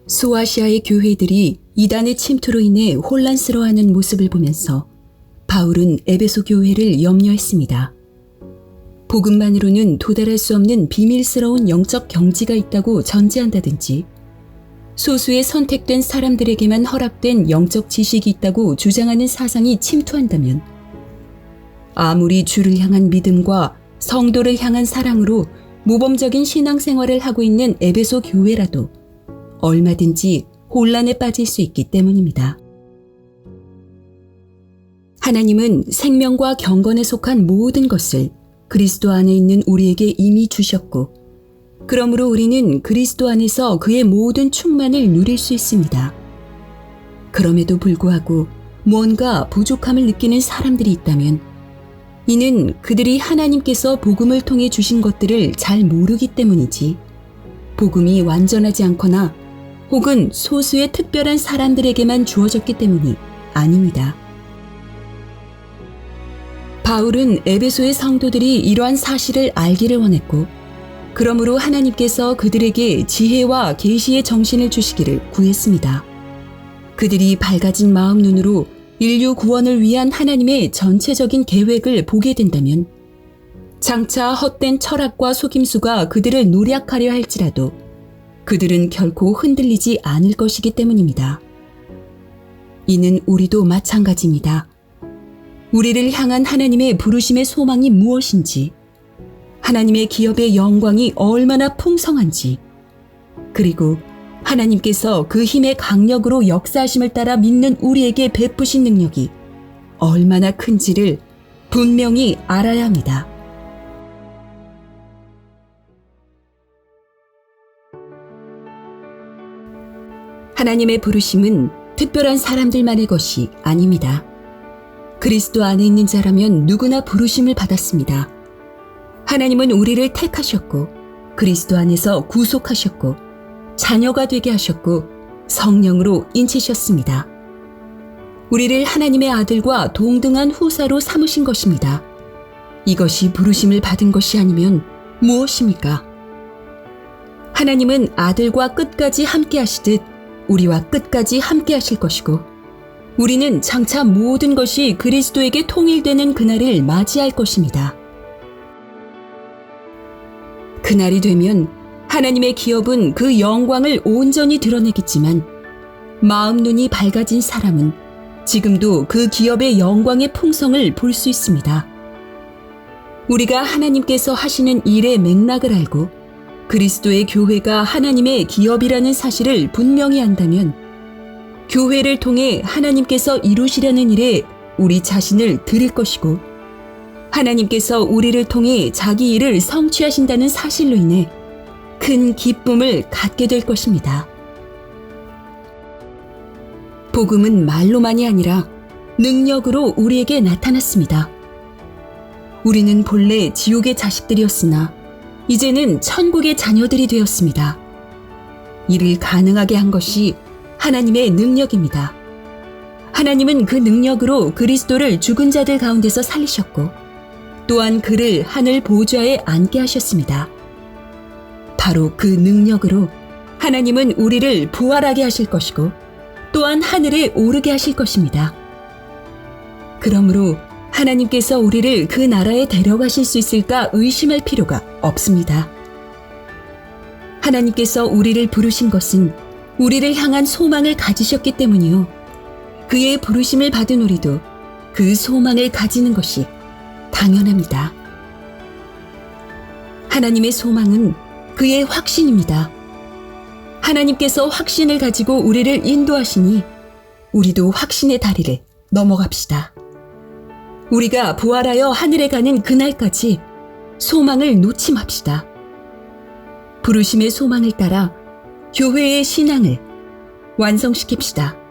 소아시아의 교회들이 이단의 침투로 인해 혼란스러워하는 모습을 보면서 바울은 에베소 교회를 염려했습니다. 복음만으로는 도달할 수 없는 비밀스러운 영적 경지가 있다고 전제한다든지 소수의 선택된 사람들에게만 허락된 영적 지식이 있다고 주장하는 사상이 침투한다면 아무리 주를 향한 믿음과 성도를 향한 사랑으로 모범적인 신앙생활을 하고 있는 에베소 교회라도 얼마든지 혼란에 빠질 수 있기 때문입니다. 하나님은 생명과 경건에 속한 모든 것을 그리스도 안에 있는 우리에게 이미 주셨고, 그러므로 우리는 그리스도 안에서 그의 모든 충만을 누릴 수 있습니다. 그럼에도 불구하고 무언가 부족함을 느끼는 사람들이 있다면 이는 그들이 하나님께서 복음을 통해 주신 것들을 잘 모르기 때문이지, 복음이 완전하지 않거나 혹은 소수의 특별한 사람들에게만 주어졌기 때문이 아닙니다. 바울은 에베소의 성도들이 이러한 사실을 알기를 원했고, 그러므로 하나님께서 그들에게 지혜와 계시의 정신을 주시기를 구했습니다. 그들이 밝아진 마음 눈으로 인류 구원을 위한 하나님의 전체적인 계획을 보게 된다면 장차 헛된 철학과 속임수가 그들을 노략하려 할지라도 그들은 결코 흔들리지 않을 것이기 때문입니다. 이는 우리도 마찬가지입니다. 우리를 향한 하나님의 부르심의 소망이 무엇인지, 하나님의 기업의 영광이 얼마나 풍성한지, 그리고 하나님께서 그 힘의 강력으로 역사하심을 따라 믿는 우리에게 베푸신 능력이 얼마나 큰지를 분명히 알아야 합니다. 하나님의 부르심은 특별한 사람들만의 것이 아닙니다. 그리스도 안에 있는 자라면 누구나 부르심을 받았습니다. 하나님은 우리를 택하셨고, 그리스도 안에서 구속하셨고, 자녀가 되게 하셨고, 성령으로 인치셨습니다. 우리를 하나님의 아들과 동등한 후사로 삼으신 것입니다. 이것이 부르심을 받은 것이 아니면 무엇입니까? 하나님은 아들과 끝까지 함께 하시듯 우리와 끝까지 함께 하실 것이고, 우리는 장차 모든 것이 그리스도에게 통일되는 그날을 맞이할 것입니다. 그날이 되면 하나님의 기업은 그 영광을 온전히 드러내겠지만, 마음 눈이 밝아진 사람은 지금도 그 기업의 영광의 풍성을 볼 수 있습니다. 우리가 하나님께서 하시는 일의 맥락을 알고 그리스도의 교회가 하나님의 기업이라는 사실을 분명히 안다면, 교회를 통해 하나님께서 이루시려는 일에 우리 자신을 드릴 것이고, 하나님께서 우리를 통해 자기 일을 성취하신다는 사실로 인해 큰 기쁨을 갖게 될 것입니다. 복음은 말로만이 아니라 능력으로 우리에게 나타났습니다. 우리는 본래 지옥의 자식들이었으나 이제는 천국의 자녀들이 되었습니다. 이를 가능하게 한 것이 하나님의 능력입니다. 하나님은 그 능력으로 그리스도를 죽은 자들 가운데서 살리셨고, 또한 그를 하늘 보좌에 앉게 하셨습니다. 바로 그 능력으로 하나님은 우리를 부활하게 하실 것이고, 또한 하늘에 오르게 하실 것입니다. 그러므로 하나님께서 우리를 그 나라에 데려가실 수 있을까 의심할 필요가 없습니다. 하나님께서 우리를 부르신 것은 우리를 향한 소망을 가지셨기 때문이요, 그의 부르심을 받은 우리도 그 소망을 가지는 것이 당연합니다. 하나님의 소망은 그의 확신입니다. 하나님께서 확신을 가지고 우리를 인도하시니 우리도 확신의 다리를 넘어갑시다. 우리가 부활하여 하늘에 가는 그날까지 소망을 놓지 맙시다. 부르심의 소망을 따라 교회의 신앙을 완성시킵시다.